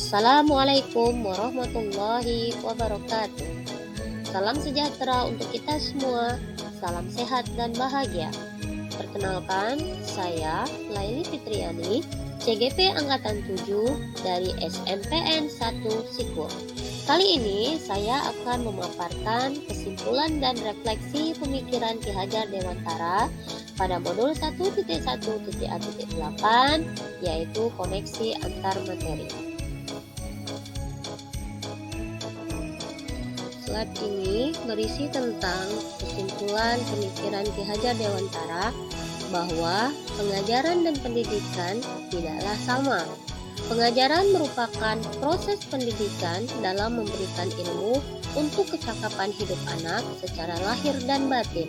Assalamualaikum warahmatullahi wabarakatuh. Salam sejahtera untuk kita semua. Salam sehat dan bahagia. Perkenalkan, saya Laili Fitriani, CGP Angkatan 7 dari SMPN 1 Sikur. Kali ini saya akan memaparkan kesimpulan dan refleksi pemikiran Ki Hajar Dewantara pada modul 1.1.A.8, yaitu koneksi antar materi. Slide ini berisi tentang kesimpulan pemikiran Ki Hajar Dewantara bahwa pengajaran dan pendidikan tidaklah sama. Pengajaran merupakan proses pendidikan dalam memberikan ilmu untuk kecakapan hidup anak secara lahir dan batin.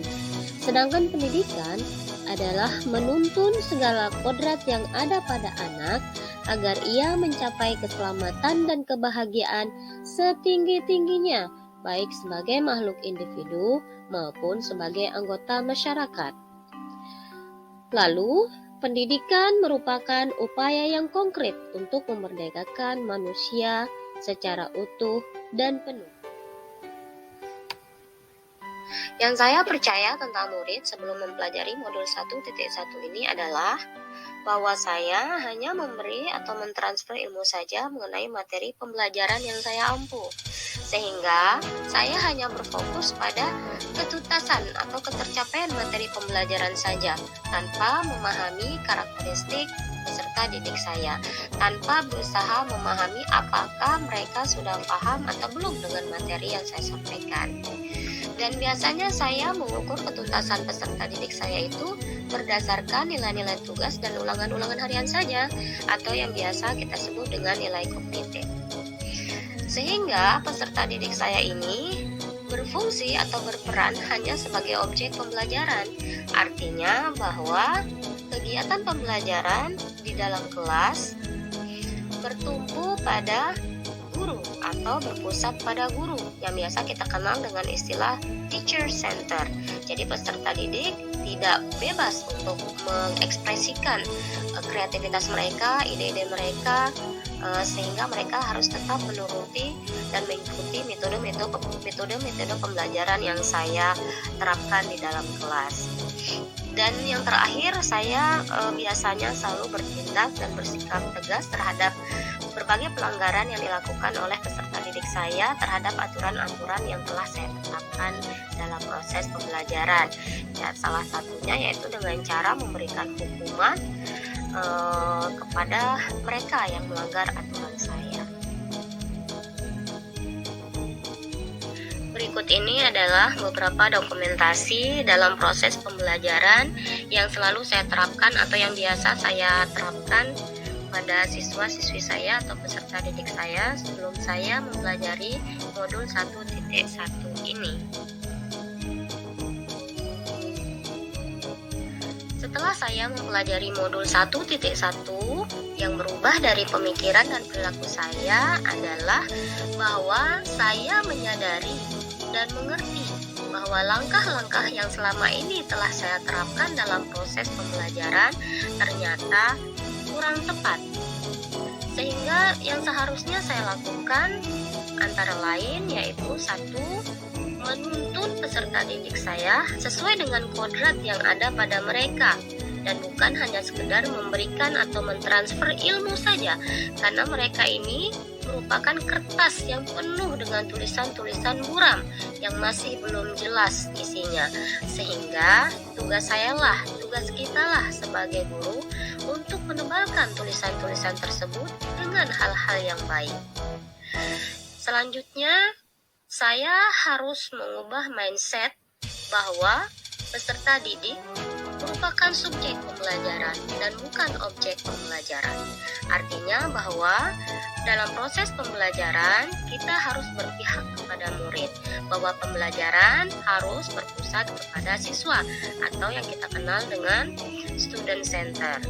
Sedangkan pendidikan adalah menuntun segala kodrat yang ada pada anak agar ia mencapai keselamatan dan kebahagiaan setinggi-tingginya, baik sebagai makhluk individu maupun sebagai anggota masyarakat. Lalu, pendidikan merupakan upaya yang konkret untuk memerdekakan manusia secara utuh dan penuh. Yang saya percaya tentang murid sebelum mempelajari modul 1.1 ini adalah bahwa saya hanya memberi atau mentransfer ilmu saja mengenai materi pembelajaran yang saya ampuh. Sehingga saya hanya berfokus pada ketuntasan atau ketercapaian materi pembelajaran saja, tanpa memahami karakteristik peserta didik saya, tanpa berusaha memahami apakah mereka sudah paham atau belum dengan materi yang saya sampaikan. Dan biasanya saya mengukur ketuntasan peserta didik saya itu berdasarkan nilai-nilai tugas dan ulangan-ulangan harian saja, atau yang biasa kita sebut dengan nilai kognitif. Sehingga peserta didik saya ini berfungsi atau berperan hanya sebagai objek pembelajaran. Artinya bahwa kegiatan pembelajaran di dalam kelas bertumpu pada guru atau berpusat pada guru yang biasa kita kenal dengan istilah teacher center. Jadi peserta didik tidak bebas untuk mengekspresikan kreativitas mereka, ide-ide mereka, sehingga mereka harus tetap menuruti dan mengikuti metode pembelajaran yang saya terapkan di dalam kelas. Dan yang terakhir, saya biasanya selalu bertindak dan bersikap tegas terhadap berbagai pelanggaran yang dilakukan oleh peserta didik saya terhadap aturan-aturan yang telah saya tetapkan dalam proses pembelajaran. Ya, salah satunya yaitu dengan cara memberikan hukuman kepada mereka yang melanggar aturan saya. Berikut ini adalah beberapa dokumentasi dalam proses pembelajaran yang selalu saya terapkan atau yang biasa saya terapkan pada siswa-siswi saya atau peserta didik saya sebelum saya mempelajari modul 1.1 ini. Setelah saya mempelajari modul 1.1, yang berubah dari pemikiran dan perilaku saya adalah bahwa saya menyadari dan mengerti bahwa langkah-langkah yang selama ini telah saya terapkan dalam proses pembelajaran ternyata kurang tepat. Sehingga yang seharusnya saya lakukan antara lain yaitu 1. Menuntun peserta didik saya sesuai dengan kodrat yang ada pada mereka dan bukan hanya sekedar memberikan atau mentransfer ilmu saja, karena mereka ini merupakan kertas yang penuh dengan tulisan-tulisan buram yang masih belum jelas isinya. Sehingga tugas kita lah sebagai guru untuk menebalkan tulisan-tulisan tersebut dengan hal-hal yang baik. Selanjutnya, saya harus mengubah mindset bahwa peserta didik merupakan subjek pembelajaran dan bukan objek pembelajaran. Artinya bahwa dalam proses pembelajaran kita harus berpihak kepada murid, bahwa pembelajaran harus berpusat kepada siswa atau yang kita kenal dengan student center,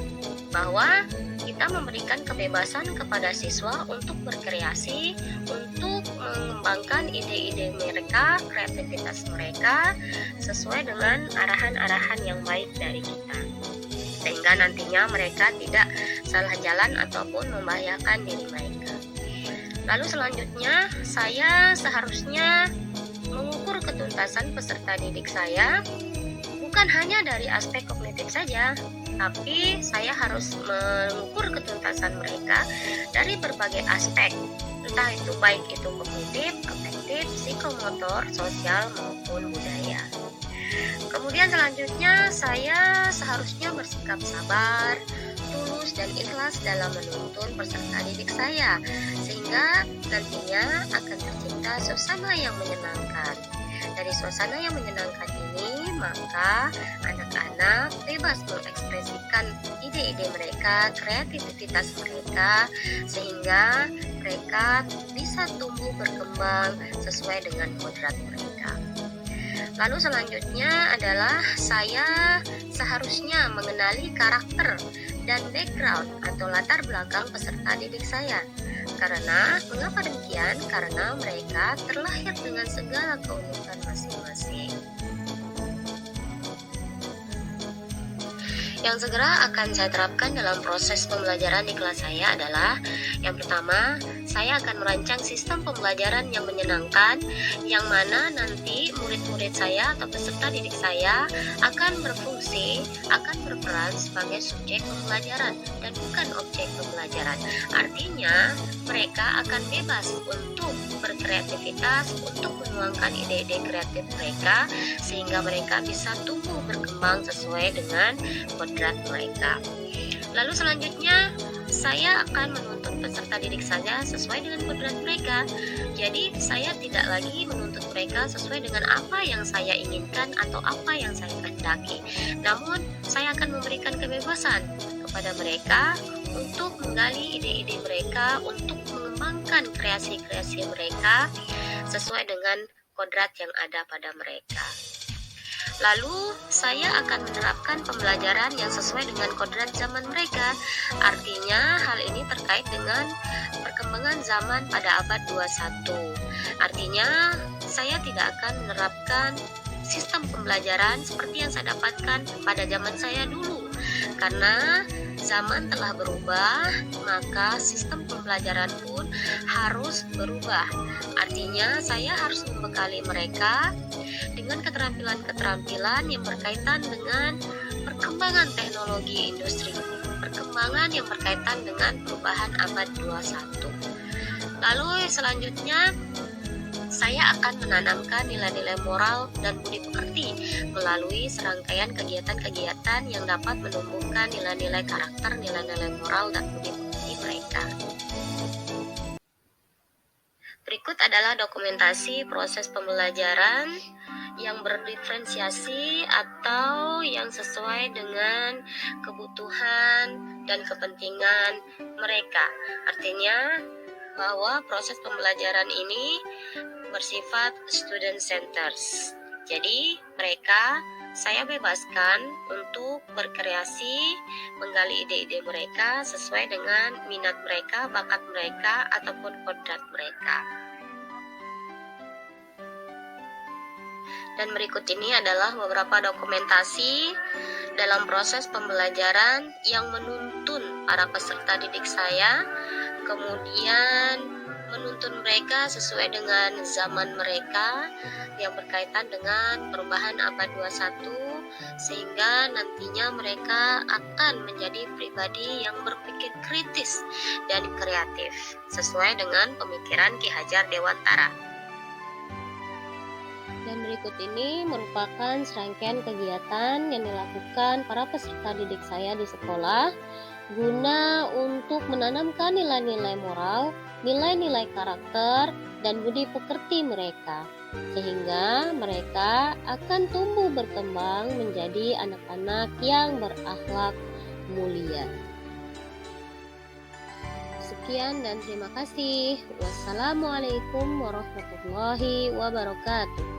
bahwa kita memberikan kebebasan kepada siswa untuk berkreasi, untuk mengembangkan ide-ide mereka, kreativitas mereka sesuai dengan arahan-arahan yang baik dari kita, sehingga nantinya mereka tidak salah jalan ataupun membahayakan diri mereka. Lalu selanjutnya, saya seharusnya mengukur ketuntasan peserta didik saya bukan hanya dari aspek kognitif saja, tapi saya harus mengukur ketuntasan mereka dari berbagai aspek, entah itu baik itu kognitif, afektif, psikomotor, sosial maupun budaya. Kemudian selanjutnya, saya seharusnya bersikap sabar, tulus dan ikhlas dalam menuntun peserta didik saya, sehingga nantinya akan tercipta suasana yang menyenangkan. Dari suasana yang menyenangkan ini, maka anak-anak bebas mengekspresikan ide-ide mereka, kreativitas mereka, sehingga mereka bisa tumbuh berkembang sesuai dengan kodrat mereka. Lalu selanjutnya adalah saya seharusnya mengenali karakter dan background atau latar belakang peserta didik saya. Karena, mengapa demikian? Karena mereka terlahir dengan segala keunikan masing-masing. Yang segera akan saya terapkan dalam proses pembelajaran di kelas saya adalah yang pertama, saya akan merancang sistem pembelajaran yang menyenangkan, yang mana nanti murid-murid saya atau peserta didik saya akan berfungsi, akan berperan sebagai subjek pembelajaran dan bukan objek pembelajaran. Artinya, mereka akan bebas untuk berkreativitas, untuk menuangkan ide-ide kreatif mereka, sehingga mereka bisa tumbuh berkembang sesuai dengan kodrat mereka. Lalu selanjutnya, saya akan menuntut peserta didik saya sesuai dengan kodrat mereka. Jadi, saya tidak lagi menuntut mereka sesuai dengan apa yang saya inginkan atau apa yang saya kehendaki. Namun, saya akan memberikan kebebasan kepada mereka untuk menggali ide-ide mereka, untuk mengembangkan kreasi-kreasi mereka sesuai dengan kodrat yang ada pada mereka. Lalu, saya akan menerapkan pembelajaran yang sesuai dengan kodrat zaman mereka. Artinya, hal ini terkait dengan perkembangan zaman pada abad 21. Artinya, saya tidak akan menerapkan sistem pembelajaran seperti yang saya dapatkan pada zaman saya dulu. Karena zaman telah berubah, maka sistem pembelajaran pun harus berubah. Artinya, saya harus membekali mereka dengan keterampilan-keterampilan yang berkaitan dengan perkembangan teknologi industri, perkembangan yang berkaitan dengan perubahan abad 21. Lalu selanjutnya, saya akan menanamkan nilai-nilai moral dan budi pekerti melalui serangkaian kegiatan-kegiatan yang dapat menumbuhkan nilai-nilai karakter, nilai-nilai moral dan budi pekerti mereka. Berikut adalah dokumentasi proses pembelajaran yang berdiferensiasi atau yang sesuai dengan kebutuhan dan kepentingan mereka. Artinya bahwa proses pembelajaran ini bersifat student centers. Jadi mereka saya bebaskan untuk berkreasi, menggali ide-ide mereka sesuai dengan minat mereka, bakat mereka, ataupun kodrat mereka. Dan berikut ini adalah beberapa dokumentasi dalam proses pembelajaran yang menuntun para peserta didik saya, kemudian menuntun mereka sesuai dengan zaman mereka yang berkaitan dengan perubahan abad 21, sehingga nantinya mereka akan menjadi pribadi yang berpikir kritis dan kreatif sesuai dengan pemikiran Ki Hajar Dewantara. Dan berikut ini merupakan serangkaian kegiatan yang dilakukan para peserta didik saya di sekolah guna untuk menanamkan nilai-nilai moral, nilai-nilai karakter, dan budi pekerti mereka, sehingga mereka akan tumbuh berkembang menjadi anak-anak yang berakhlak mulia. Sekian dan terima kasih. Wassalamualaikum warahmatullahi wabarakatuh.